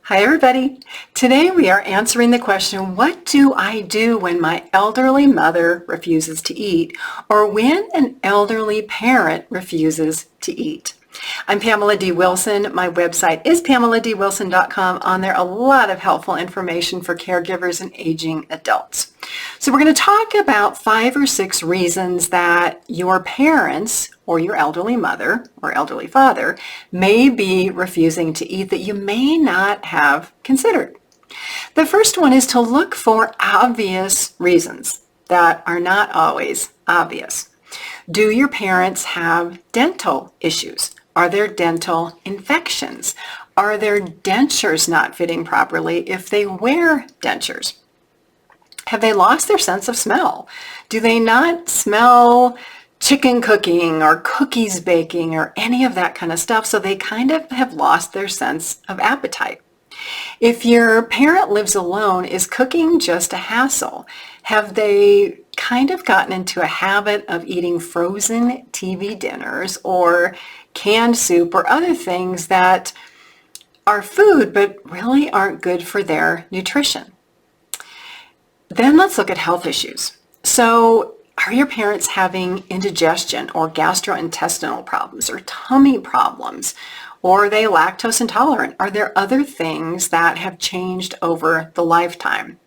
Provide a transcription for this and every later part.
Hi everybody. Today we are answering the question, what do I do when my elderly mother refuses to eat or when an elderly parent refuses to eat? I'm Pamela D Wilson. My website is PamelaDWilson.com. On there, a lot of helpful information for caregivers and aging adults. So we're going to talk about 5 or 6 reasons that your parents or your elderly mother or elderly father may be refusing to eat that you may not have considered. The first one is to look for obvious reasons that are not always obvious. Do your parents have dental issues? Are there dental infections? Are their dentures not fitting properly if they wear dentures? Have they lost their sense of smell? Do they not smell chicken cooking or cookies baking or any of that kind of stuff? So they kind of have lost their sense of appetite. If your parent lives alone, is cooking just a hassle? Have they kind of gotten into a habit of eating frozen TV dinners or canned soup or other things that are food but really aren't good for their nutrition? Then let's look at health issues. So are your parents having indigestion or gastrointestinal problems or tummy problems? Or are they lactose intolerant? Are there other things that have changed over the lifetime?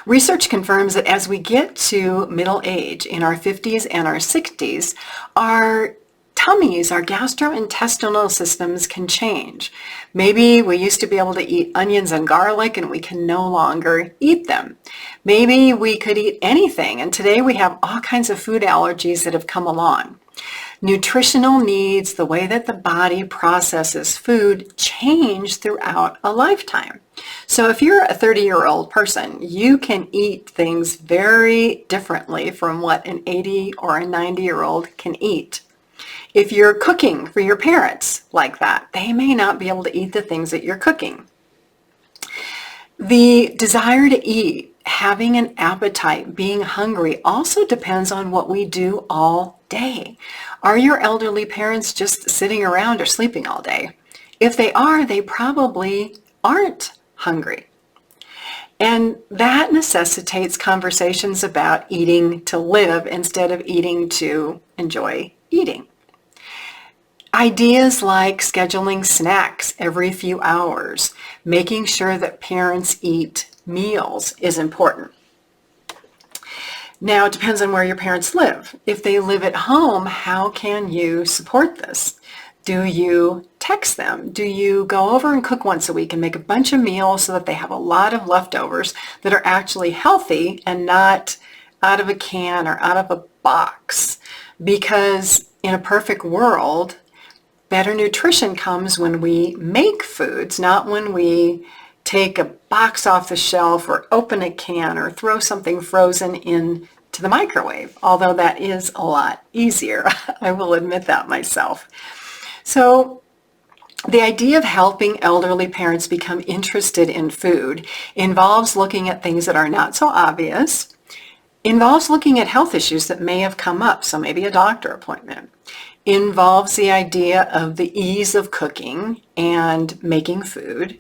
Research confirms that as we get to middle age, in our 50s and our 60s, our tummies, our gastrointestinal systems can change. Maybe we used to be able to eat onions and garlic and we can no longer eat them. Maybe we could eat anything, and today we have all kinds of food allergies that have come along. Nutritional needs, the way that the body processes food, change throughout a lifetime. So if you're a 30-year-old person, you can eat things very differently from what an 80 or a 90-year-old can eat. If you're cooking for your parents like that, they may not be able to eat the things that you're cooking. The desire to eat, having an appetite, being hungry also depends on what we do all day. Are your elderly parents just sitting around or sleeping all day? If they are, they probably aren't hungry. And that necessitates conversations about eating to live instead of eating to enjoy eating. Ideas like scheduling snacks every few hours, making sure that parents eat meals is important. Now, it depends on where your parents live. If they live at home, how can you support this? Do you text them? Do you go over and cook once a week and make a bunch of meals so that they have a lot of leftovers that are actually healthy and not out of a can or out of a box? Because in a perfect world, better nutrition comes when we make foods, not when we take a box off the shelf or open a can or throw something frozen into the microwave, although that is a lot easier. I will admit that myself. So the idea of helping elderly parents become interested in food involves looking at things that are not so obvious, involves looking at health issues that may have come up, so maybe a doctor appointment, involves the idea of the ease of cooking and making food,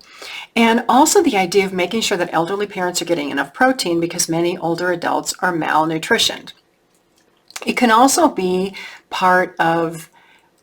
and also the idea of making sure that elderly parents are getting enough protein because many older adults are malnutritioned. It can also be part of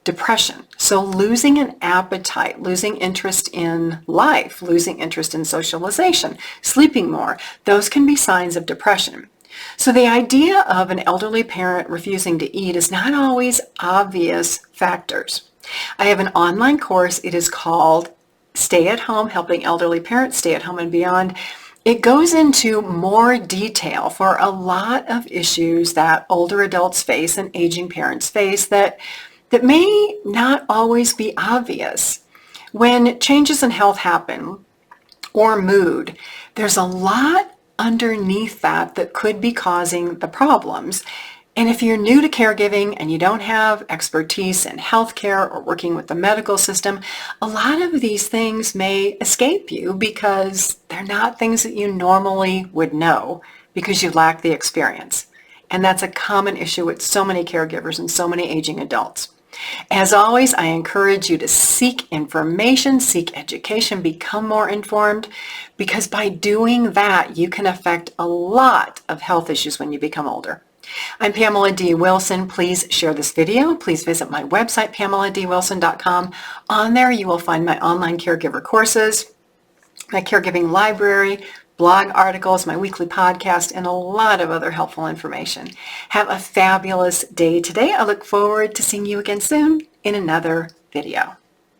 depression. So losing an appetite, losing interest in life, losing interest in socialization, sleeping more, those can be signs of depression. So the idea of an elderly parent refusing to eat is not always obvious factors. I have an online course. It is called Stay at Home, Helping Elderly Parents Stay at Home and Beyond. It goes into more detail for a lot of issues that older adults face and aging parents face that may not always be obvious. When changes in health happen or mood, there's a lot underneath that could be causing the problems. And if you're new to caregiving and you don't have expertise in healthcare or working with the medical system, a lot of these things may escape you because they're not things that you normally would know because you lack the experience. And that's a common issue with so many caregivers and so many aging adults. As always, I encourage you to seek information, seek education, become more informed, because by doing that, you can affect a lot of health issues when you become older. I'm Pamela D Wilson. Please share this video. Please visit my website, PamelaDWilson.com. On there, you will find my online caregiver courses, my caregiving library, blog articles, my weekly podcast, and a lot of other helpful information. Have a fabulous day today. I look forward to seeing you again soon in another video.